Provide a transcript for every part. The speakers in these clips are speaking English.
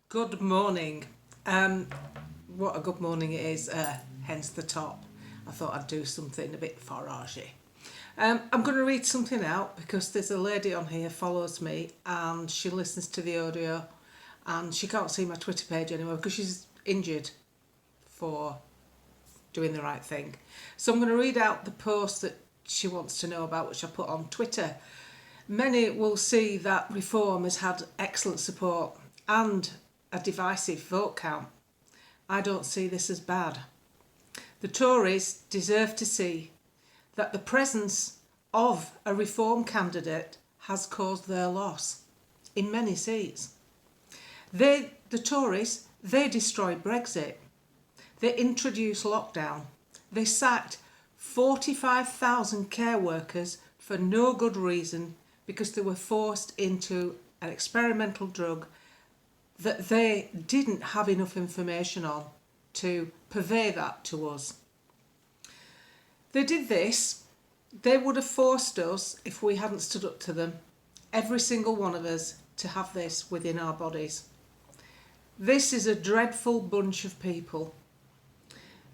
Good morning. What a good morning it is, hence the top. I thought I'd do something a bit foragey. I'm going to read something out because there's a lady on here follows me and she listens to the audio and she can't see my Twitter page anymore because she's injured for doing the right thing. So I'm going to read out the post that she wants to know about, which I put on Twitter. Many will see that reform has had excellent support and a divisive vote count. I don't see this as bad. The Tories deserve to see that the presence of a reform candidate has caused their loss in many seats. The Tories, they destroyed Brexit. They introduced lockdown. They sacked 45,000 care workers for no good reason because they were forced into an experimental drug that they didn't have enough information on to purvey that to us. They did this. They would have forced us, if we hadn't stood up to them, every single one of us, to have this within our bodies. This is a dreadful bunch of people.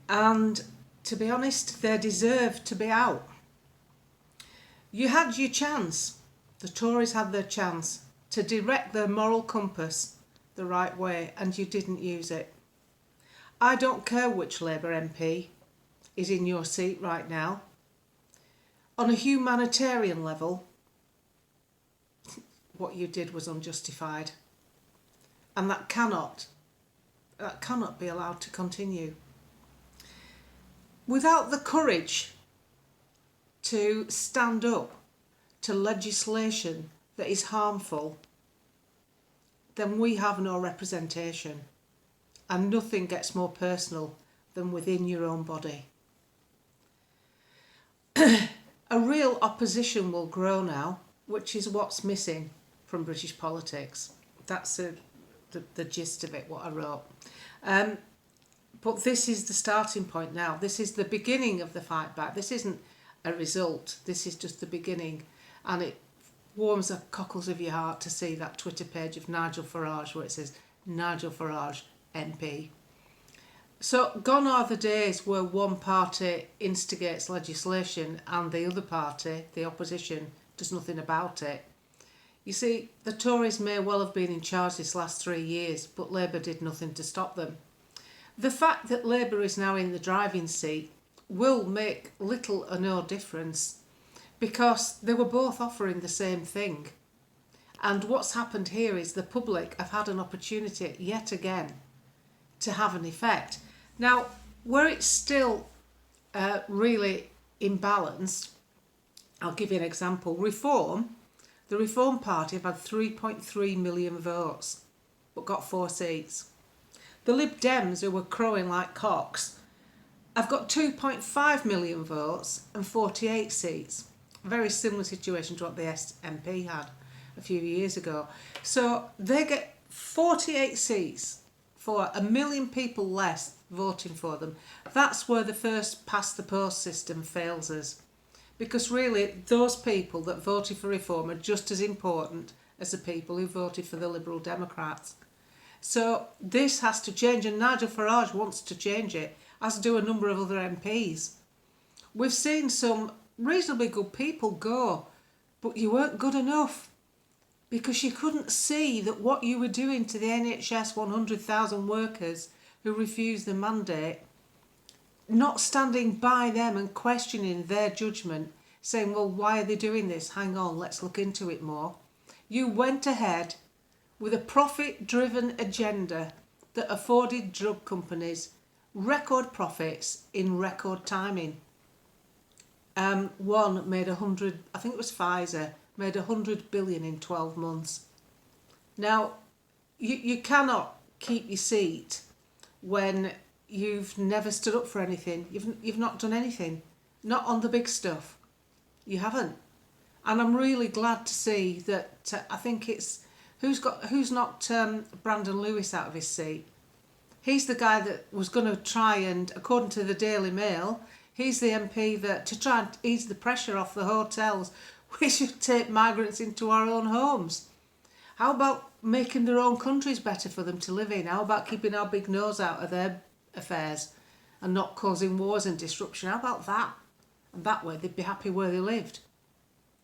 And to be honest, they deserve to be out. You had your chance. The Tories had their chance to direct their moral compass the right way, and you didn't use it. I don't care which Labour MP is in your seat right now. On a humanitarian level, what you did was unjustified, and that cannot be allowed to continue. Without the courage to stand up to legislation that is harmful, then we have no representation, and nothing gets more personal than within your own body. A real opposition will grow now, which is what's missing from British politics. That's the gist of it, what I wrote. But this is the starting point now. This is the beginning of the fight back. This isn't a result. This is just the beginning. And it warms the cockles of your heart to see that Twitter page of Nigel Farage where it says Nigel Farage MP. So gone are the days where one party instigates legislation and the other party, the opposition, does nothing about it. You see, the Tories may well have been in charge this last 3 years, but Labour did nothing to stop them. The fact that Labour is now in the driving seat will make little or no difference because they were both offering the same thing. And what's happened here is the public have had an opportunity yet again to have an effect. Now, where it's still really imbalanced, I'll give you an example. The Reform Party have had 3.3 million votes, but got 4 seats. The Lib Dems, who were crowing like cocks, have got 2.5 million votes and 48 seats. A very similar situation to what the SNP had a few years ago. So they get 48 seats for 1 million people less voting for them. That's where the first past the post system fails us. Because really, those people that voted for reform are just as important as the people who voted for the Liberal Democrats. So this has to change, and Nigel Farage wants to change it, as do a number of other MPs. We've seen some reasonably good people go, but you weren't good enough because you couldn't see that what you were doing to the NHS 100,000 workers who refused the mandate, not standing by them and questioning their judgment, saying, well, why are they doing this? Hang on, let's look into it more. You went ahead with a profit-driven agenda that afforded drug companies record profits in record timing. One made 100, I think it was Pfizer, made 100 billion in 12 months. Now, you cannot keep your seat when you've never stood up for anything. You've not done anything, not on the big stuff. You haven't. And I'm really glad to see that. I think it's who's knocked Brandon Lewis out of his seat. He's the guy that was going to try and, according to the Daily Mail, he's the MP that, to try and ease the pressure off the hotels, we should take migrants into our own homes. How about making their own countries better for them to live in? How about keeping our big nose out of their affairs and not causing wars and disruption? How about that? And that way they'd be happy where they lived.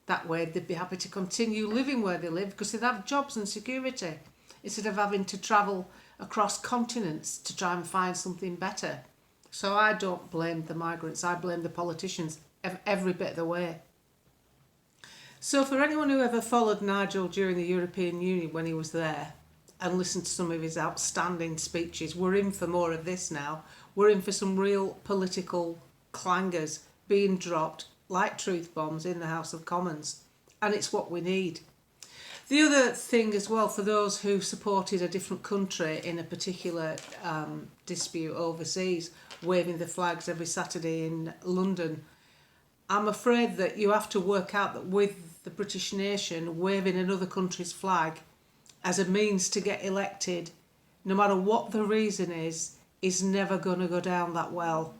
That way they'd be happy to continue living where they live because they'd have jobs and security instead of having to travel across continents to try and find something better. So I don't blame the migrants, I blame the politicians every bit of the way. So for anyone who ever followed Nigel during the European Union when he was there and listened to some of his outstanding speeches, we're in for more of this now. We're in for some real political clangers being dropped like truth bombs in the House of Commons. And it's what we need. The other thing as well, for those who supported a different country in a particular dispute overseas, waving the flags every Saturday in London, I'm afraid that you have to work out that with the British nation, waving another country's flag as a means to get elected, no matter what the reason is never going to go down that well.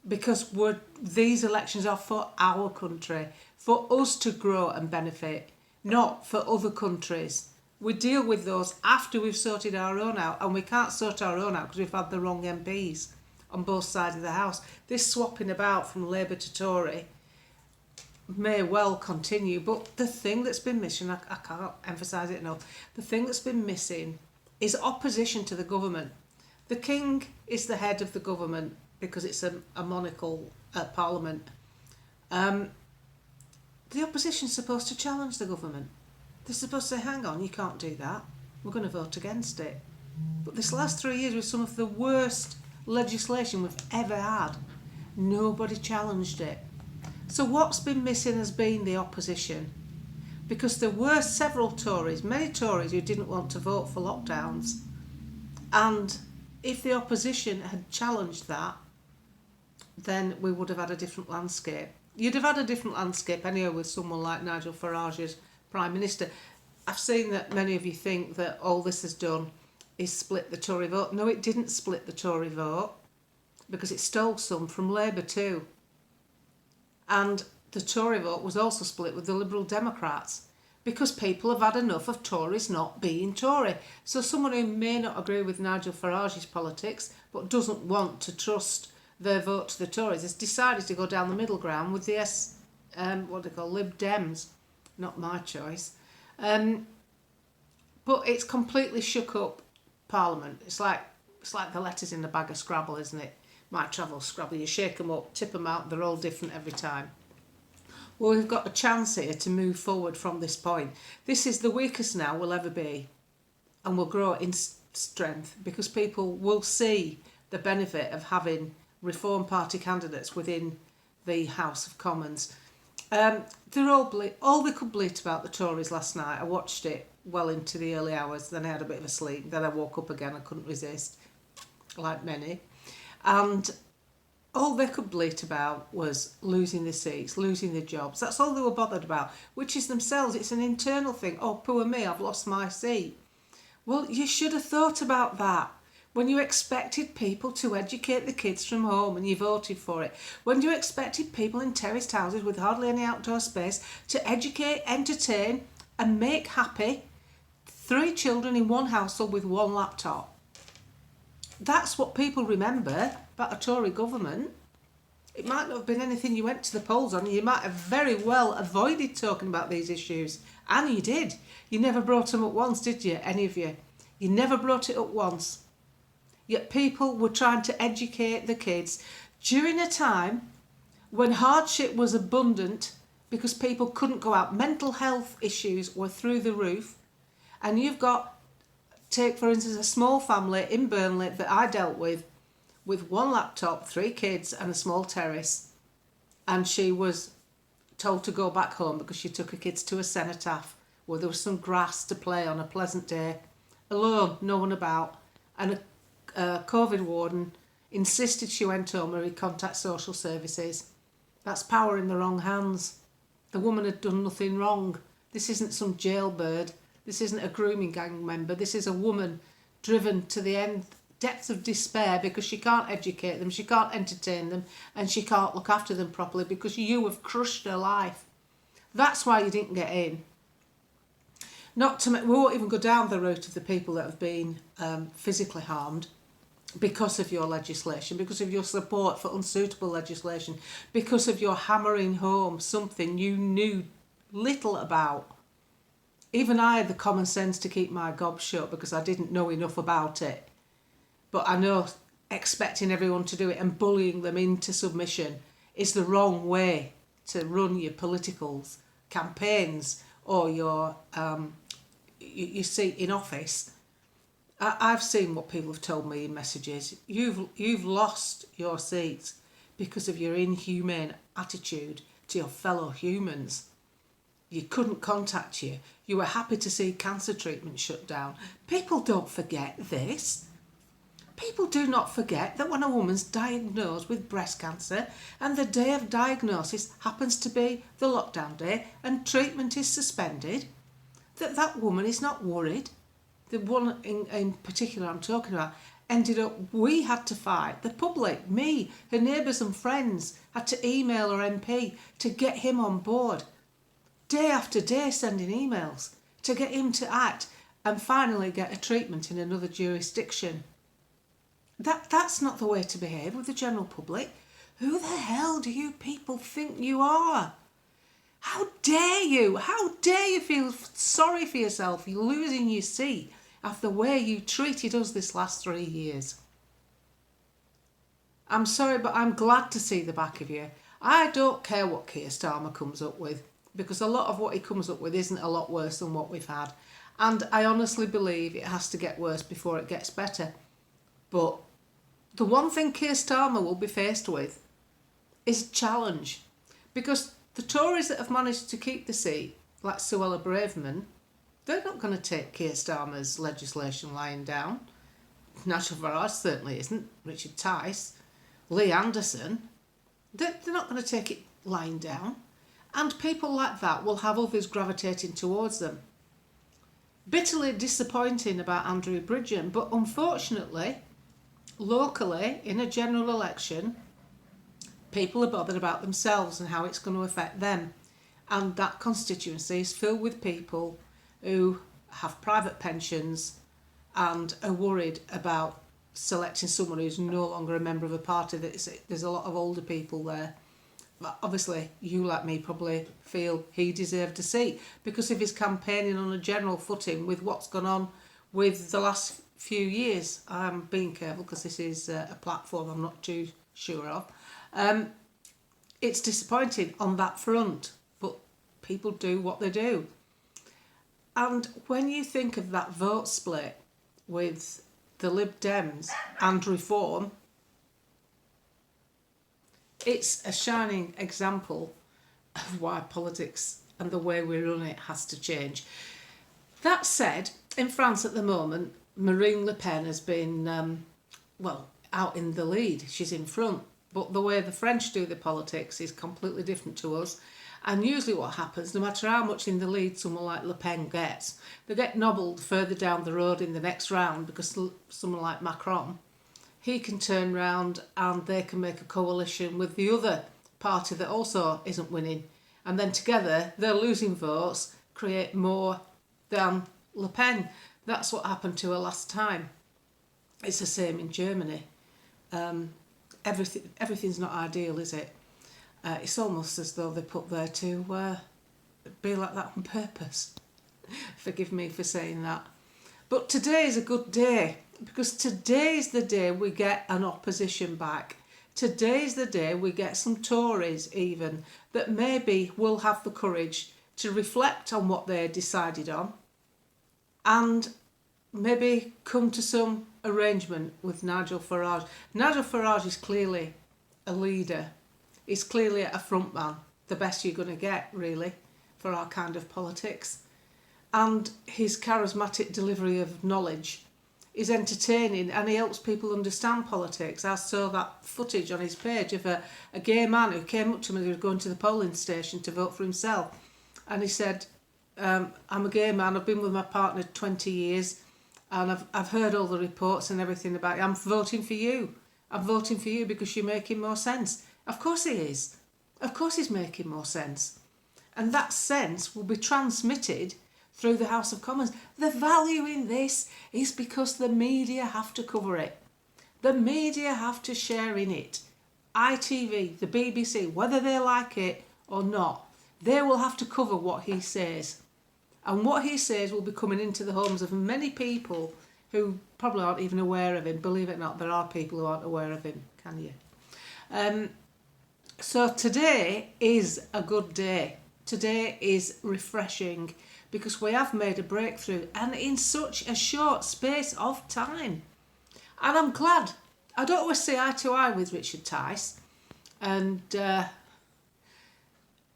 Because these elections are for our country, for us to grow and benefit, not for other countries. We deal with those after we've sorted our own out, and we can't sort our own out because we've had the wrong MPs on both sides of the house. This swapping about from Labour to Tory may well continue, but the thing that's been missing, I can't emphasise it enough, the thing that's been missing is opposition to the government. The King is the head of the government because it's a monarchical parliament. The opposition's supposed to challenge the government. They're supposed to say, hang on, you can't do that. We're going to vote against it. But this last 3 years was some of the worst legislation we've ever had. Nobody challenged it. So what's been missing has been the opposition. Because there were several Tories, many Tories who didn't want to vote for lockdowns. And if the opposition had challenged that, then we would have had a different landscape. You'd have had a different landscape anyway with someone like Nigel Farage as Prime Minister. I've seen that many of you think that all this has done is split the Tory vote. No, it didn't split the Tory vote because it stole some from Labour too. And the Tory vote was also split with the Liberal Democrats because people have had enough of Tories not being Tory. So someone who may not agree with Nigel Farage's politics but doesn't want to trust their vote to the Tories has decided to go down the middle ground with the Lib Dems. Not my choice. But it's completely shook up Parliament. It's like the letters in the bag of Scrabble, isn't it? My travel Scrabble. You shake them up, tip them out, they're all different every time. Well, we've got a chance here to move forward from this point. This is the weakest now we'll ever be, and we'll grow in strength because people will see the benefit of having Reform Party candidates within the House of Commons. They're all they could bleat about the Tories last night. I watched it well into the early hours, then I had a bit of a sleep, then I woke up again, I couldn't resist, like many. And all they could bleat about was losing the seats, losing the jobs. That's all they were bothered about, which is themselves, it's an internal thing. Oh, poor me, I've lost my seat. Well, you should have thought about that. When you expected people to educate the kids from home and you voted for it. When you expected people in terraced houses with hardly any outdoor space to educate, entertain and make happy 3 children in one household with 1 laptop. That's what people remember about a Tory government. It might not have been anything you went to the polls on. You might have very well avoided talking about these issues. And you did. You never brought them up once, did you? Any of you? You never brought it up once. Yet people were trying to educate the kids during a time when hardship was abundant because people couldn't go out. Mental health issues were through the roof. And you've got, take for instance, a small family in Burnley that I dealt with 1 laptop, 3 kids and a small terrace. And she was told to go back home because she took her kids to a cenotaph where there was some grass to play on a pleasant day. Alone, no one about. And a COVID warden insisted she went home or he'd contact social services. That's power in the wrong hands. The woman had done nothing wrong. This isn't some jailbird. This isn't a grooming gang member. This is a woman driven to the depths of despair because she can't educate them, she can't entertain them, and she can't look after them properly because you have crushed her life. That's why you didn't get in. We won't even go down the route of the people that have been physically harmed because of your legislation, because of your support for unsuitable legislation, because of your hammering home something you knew little about. Even I had the common sense to keep my gob shut because I didn't know enough about it. But I know expecting everyone to do it and bullying them into submission is the wrong way to run your political campaigns or your seat in office. I've seen what people have told me in messages. You've lost your seat because of your inhumane attitude to your fellow humans. You couldn't contact you. You were happy to see cancer treatment shut down. People don't forget this. People do not forget that when a woman's diagnosed with breast cancer and the day of diagnosis happens to be the lockdown day and treatment is suspended, that woman is not worried. The one in particular I'm talking about ended up, we had to fight, the public, me, her neighbours and friends, had to email her MP to get him on board. Day after day sending emails to get him to act and finally get a treatment in another jurisdiction. That's not the way to behave with the general public. Who the hell do you people think you are? How dare you? How dare you feel sorry for yourself? You're losing your seat after the way you treated us this last 3 years. I'm sorry, but I'm glad to see the back of you. I don't care what Keir Starmer comes up with, because a lot of what he comes up with isn't a lot worse than what we've had. And I honestly believe it has to get worse before it gets better. But the one thing Keir Starmer will be faced with is a challenge. Because the Tories that have managed to keep the seat, like Suella Braverman, they're not going to take Keir Starmer's legislation lying down. Nigel Farage certainly isn't. Richard Tice, Lee Anderson, they're not going to take it lying down. And people like that will have others gravitating towards them. Bitterly disappointing about Andrew Bridgen, but unfortunately, locally, in a general election, people are bothered about themselves and how it's going to affect them. And that constituency is filled with people who have private pensions and are worried about selecting someone who's no longer a member of a party. There's a lot of older people there. But obviously, you like me probably feel he deserved a seat because of his campaigning on a general footing with what's gone on with the last few years. I'm being careful because this is a platform I'm not too sure of. It's disappointing on that front, but people do what they do. And when you think of that vote split with the Lib Dems and Reform, it's a shining example of why politics and the way we run it has to change. That said, in France at the moment, Marine Le Pen has been, out in the lead. She's in front. But the way the French do the politics is completely different to us. And usually what happens, no matter how much in the lead someone like Le Pen gets, they get nobbled further down the road in the next round because someone like Macron, he can turn round and they can make a coalition with the other party that also isn't winning. And then together, their losing votes create more than Le Pen. That's what happened to her last time. It's the same in Germany. Everything's not ideal, is it? It's almost as though they're put there to be like that on purpose. Forgive me for saying that. But today is a good day because today's the day we get an opposition back. Today's the day we get some Tories even that maybe will have the courage to reflect on what they decided on and maybe come to some arrangement with Nigel Farage. Nigel Farage is clearly a leader. He's clearly a front man, the best you're going to get, really, for our kind of politics. And his charismatic delivery of knowledge is entertaining and he helps people understand politics. I saw that footage on his page of a gay man who came up to me as he was going to the polling station to vote for himself. And he said, I'm a gay man, I've been with my partner 20 years and I've heard all the reports and everything about it. I'm voting for you. I'm voting for you because you're making more sense. Of course he is. Of course he's making more sense. And that sense will be transmitted through the House of Commons. The value in this is because the media have to cover it. The media have to share in it. ITV, the BBC, whether they like it or not, they will have to cover what he says. And what he says will be coming into the homes of many people who probably aren't even aware of him. Believe it or not, there are people who aren't aware of him, can you? So today is a good day. Today is refreshing because we have made a breakthrough and in such a short space of time. And I'm glad. I don't always see eye to eye with Richard Tice, but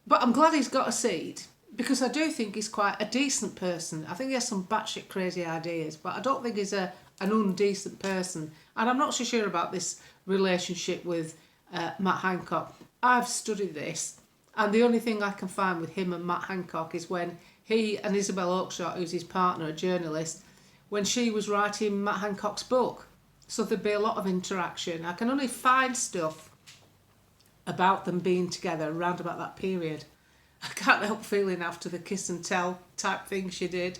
I'm glad he's got a seat because I do think he's quite a decent person. I think he has some batshit crazy ideas, but I don't think he's an undecent person. And I'm not so sure about this relationship with Matt Hancock. I've studied this, and the only thing I can find with him and Matt Hancock is when he and Isabel Oakeshott, who's his partner, a journalist, when she was writing Matt Hancock's book. So there'd be a lot of interaction. I can only find stuff about them being together around about that period. I can't help feeling after the kiss and tell type thing she did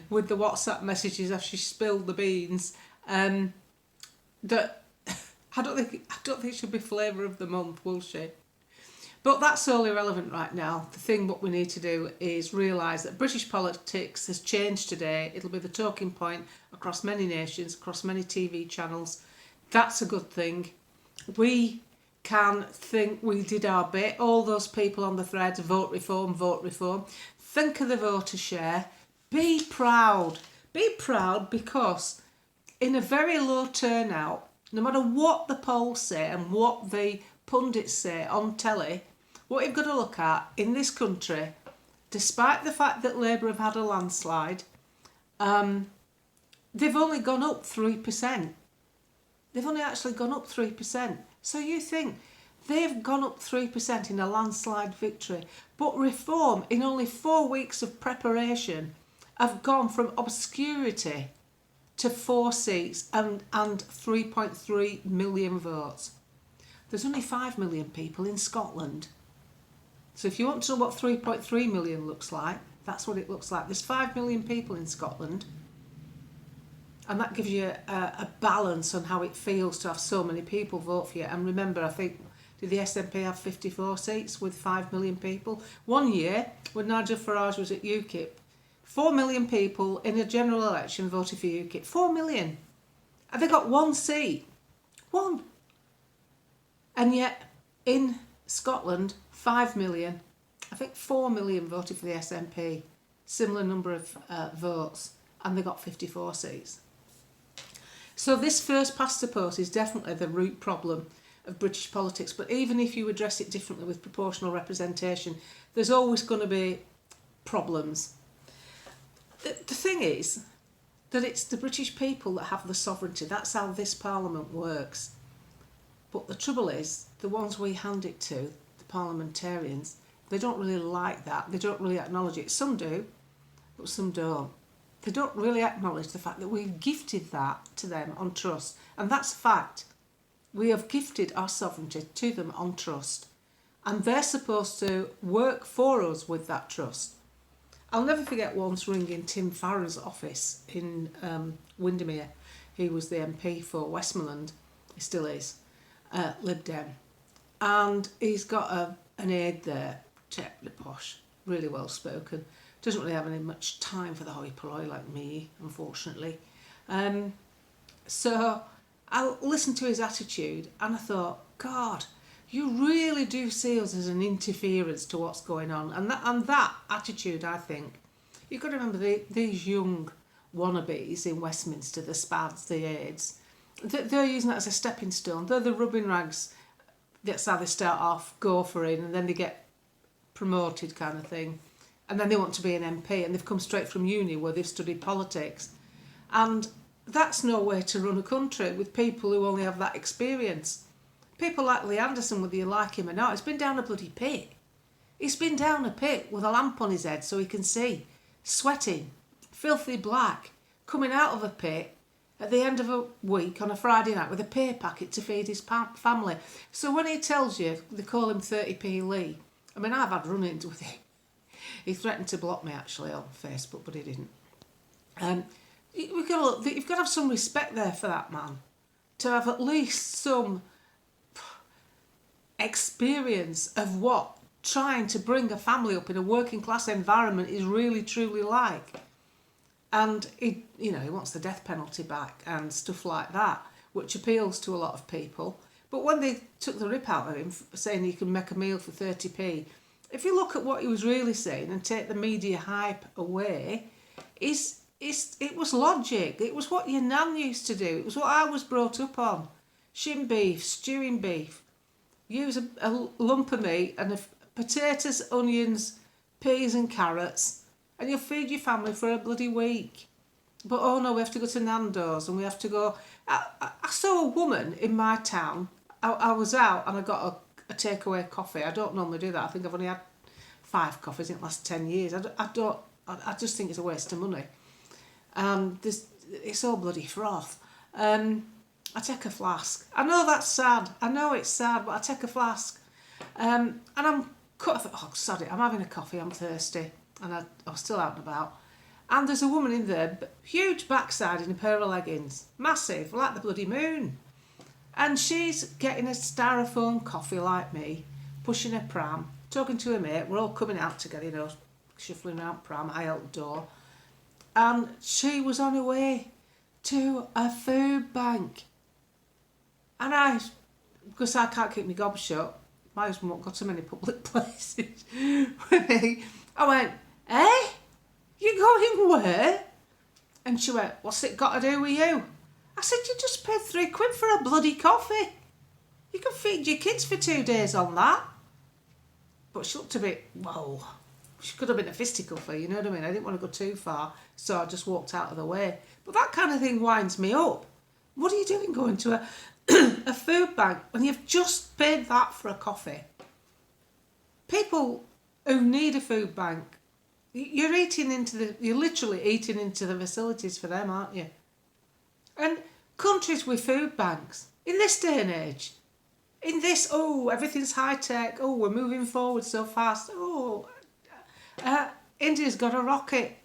with the WhatsApp messages after she spilled the beans, that I don't think she'll be flavour of the month, will she? But that's all irrelevant right now. The thing what we need to do is realise that British politics has changed today. It'll be the talking point across many nations, across many TV channels. That's a good thing. We can think we did our bit. All those people on the threads, vote reform, vote reform. Think of the voter share. Be proud. Be proud because in a very low turnout, no matter what the polls say and what the pundits say on telly, what you've got to look at in this country, despite the fact that Labour have had a landslide, they've only gone up 3%. They've only actually gone up 3%. So you think they've gone up 3% in a landslide victory, but Reform, in only 4 weeks of preparation, have gone from obscurity to 4 seats and 3.3 million votes. There's only 5 million people in Scotland. So if you want to know what 3.3 million looks like, that's what it looks like. There's 5 million people in Scotland. And that gives you a balance on how it feels to have so many people vote for you. And remember, I think, did the SNP have 54 seats with 5 million people? One year, when Nigel Farage was at UKIP, 4 million people in a general election voted for UKIP. 4 million. And they got 1 seat. 1. And yet, in Scotland, 5 million, I think 4 million voted for the SNP. Similar number of votes. And they got 54 seats. So this first past the post is definitely the root problem of British politics. But even if you address it differently with proportional representation, there's always going to be problems. The thing is that it's the British people that have the sovereignty. That's how this Parliament works. But the trouble is, the ones we hand it to, the parliamentarians, they don't really like that. They don't really acknowledge it. Some do, but some don't. They don't really acknowledge the fact that we've gifted that to them on trust. And that's a fact. We have gifted our sovereignty to them on trust. And they're supposed to work for us with that trust. I'll never forget once ringing Tim Farron's office in Windermere. He was the MP for Westmoreland. He still is. Lib Dem. And he's got an aide there, terribly posh, really well spoken. Doesn't really have any much time for the hoi polloi like me, unfortunately. So I listened to his attitude and I thought, God, you really do see us as an interference to what's going on. And that attitude, I think, you've got to remember these young wannabes in Westminster, the SPADs, the aides, they're using that as a stepping stone. They're the rubbing rags. That's how they start off, go for it, and then they get promoted kind of thing. And then they want to be an MP, and they've come straight from uni where they've studied politics. And that's no way to run a country with people who only have that experience. People like Lee Anderson, whether you like him or not, he's been down a bloody pit. He's been down a pit with a lamp on his head so he can see, sweating, filthy black, coming out of a pit at the end of a week on a Friday night with a pay packet to feed his family. So when he tells you, they call him 30p Lee, I mean, I've had run-ins with him. He threatened to block me actually on Facebook, but he didn't. You've got to have some respect there for that man, to have at least some experience of what trying to bring a family up in a working class environment is really truly like. And he wants the death penalty back and stuff like that, which appeals to a lot of people. But when they took the rip out of him saying he can make a meal for 30p, if you look at what he was really saying and take the media hype away, it was logic. It was what your nan used to do. It was what I was brought up on. Shin beef, stewing beef. Use a lump of meat and potatoes, onions, peas and carrots, and you'll feed your family for a bloody week. But oh no, we have to go to Nando's and we have to go... I saw a woman in my town. I was out and I got a takeaway coffee. I don't normally do that. I think I've only had 5 coffees in the last 10 years. I just think it's a waste of money. It's all bloody froth. I take a flask. I know that's sad. I know it's sad, but I take a flask. And I'm cut. I thought, oh, sod it, I'm having a coffee, I'm thirsty. And I was still out and about. And there's a woman in there, huge backside in a pair of leggings. Massive, like the bloody moon. And she's getting a styrofoam coffee like me, pushing a pram, talking to her mate. We're all coming out together, shuffling around pram, I out the door. And she was on her way to a food bank. And because I can't keep my gob shut, my husband won't go to many public places with me, I went, eh? You going where? And she went, what's it got to do with you? I said, you just paid £3 for a bloody coffee. You can feed your kids for 2 days on that. But she looked a bit, whoa. She could have been a fisticuff for, you know what I mean? I didn't want to go too far, so I just walked out of the way. But that kind of thing winds me up. What are you doing going to a food bank when you've just paid that for a coffee? People who need a food bank, you're literally eating into the facilities for them, aren't you? And countries with food banks, in this day and age, in this, everything's high tech, we're moving forward so fast, India's got a rocket.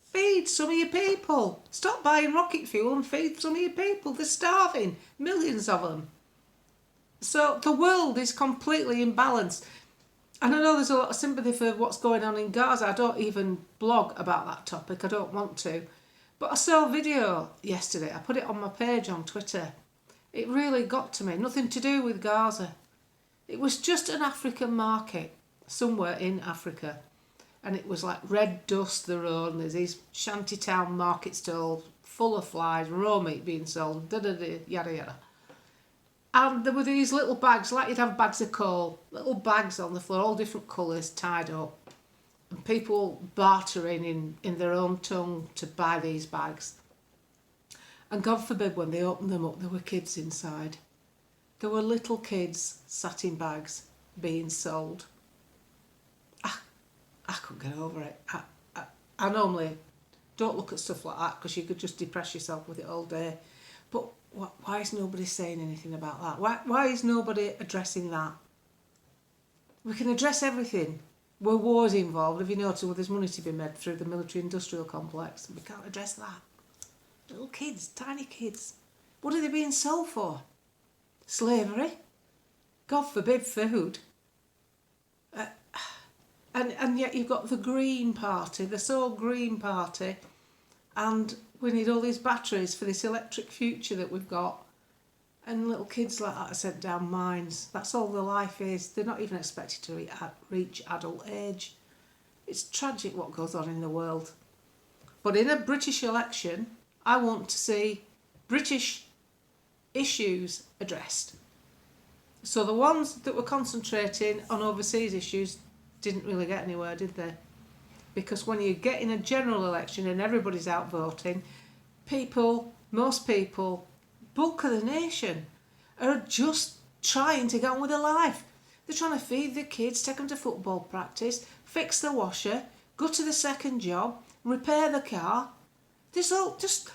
Feed some of your people. Stop buying rocket fuel and feed some of your people. They're starving. Millions of them. So the world is completely imbalanced. And I know there's a lot of sympathy for what's going on in Gaza. I don't even blog about that topic. I don't want to. But I saw a video yesterday. I put it on my page on Twitter. It really got to me. Nothing to do with Gaza. It was just an African market somewhere in Africa. And it was like red dust the road, and there's these shantytown market stalls full of flies, raw meat being sold, yada yada. And there were these little bags, like you'd have bags of coal, little bags on the floor, all different colours, tied up. And people bartering in their own tongue to buy these bags. And God forbid when they opened them up, there were kids inside. There were little kids sat in bags being sold. I couldn't get over it. I normally don't look at stuff like that because you could just depress yourself with it all day. But why is nobody saying anything about that? Why is nobody addressing that? We can address everything. Where war's involved, have you noticed, there's money to be made through the military-industrial complex. We can't address that. Little kids, tiny kids. What are they being sold for? Slavery? God forbid food. And yet you've got the Green Party, the sole Green Party, and we need all these batteries for this electric future that we've got. And little kids like that are sent down mines. That's all their life is. They're not even expected to reach adult age. It's tragic what goes on in the world. But in a British election, I want to see British issues addressed. So the ones that were concentrating on overseas issues didn't really get anywhere, did they? Because when you get in a general election and everybody's out voting, most people, bulk of the nation, are just trying to get on with their life. They're trying to feed their kids, take them to football practice, fix the washer, go to the second job, repair the car. This all just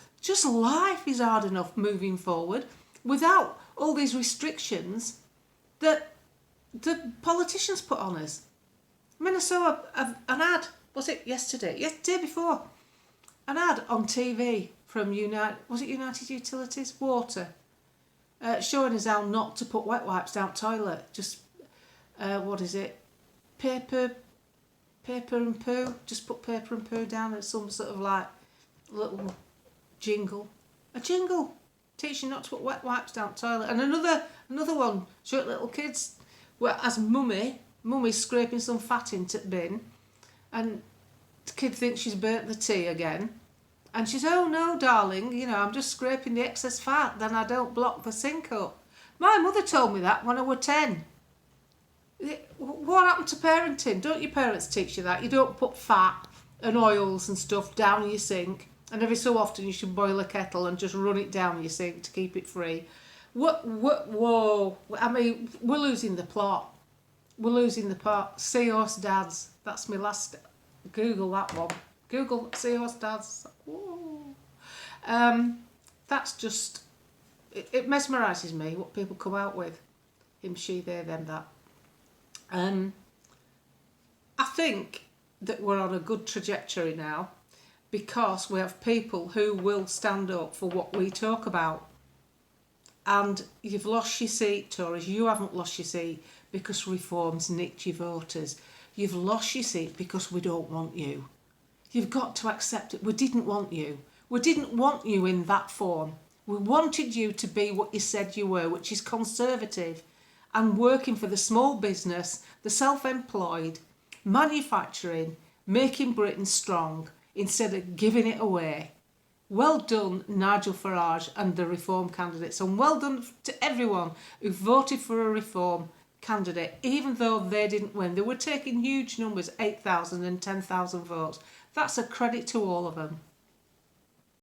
life is hard enough moving forward without all these restrictions that the politicians put on us. I mean, I saw an ad, was it yesterday? Yes, day before. An ad on TV from United Utilities Water, showing us how not to put wet wipes down toilet. Just, what is it? Paper and poo. Just put paper and poo down at some sort of like little jingle. A jingle. Teach you not to put wet wipes down toilet. And another one, show little kids, where as mummy's scraping some fat into the bin, and the kid thinks she's burnt the tea again. And she's, oh no, darling, I'm just scraping the excess fat, then I don't block the sink up. My mother told me that when I was 10. What happened to parenting? Don't your parents teach you that? You don't put fat and oils and stuff down your sink, and every so often you should boil a kettle and just run it down your sink to keep it free. Whoa. I mean, we're losing the plot. We're losing the plot. Seahorse dads. That's my last... Google that one. Google Seahorse dads. Whoa. That's just... It mesmerises me what people come out with. Him, she, they, them, that. I think that we're on a good trajectory now because we have people who will stand up for what we talk about. And you've lost your seat, Tories. You haven't lost your seat because reform's nicked your voters. You've lost your seat because we don't want you. You've got to accept it. We didn't want you. We didn't want you in that form. We wanted you to be what you said you were, which is conservative and working for the small business, the self-employed, manufacturing, making Britain strong instead of giving it away. Well done, Nigel Farage and the Reform candidates, and well done to everyone who voted for a Reform candidate, even though they didn't win. They were taking huge numbers, 8,000 and 10,000 votes. That's a credit to all of them.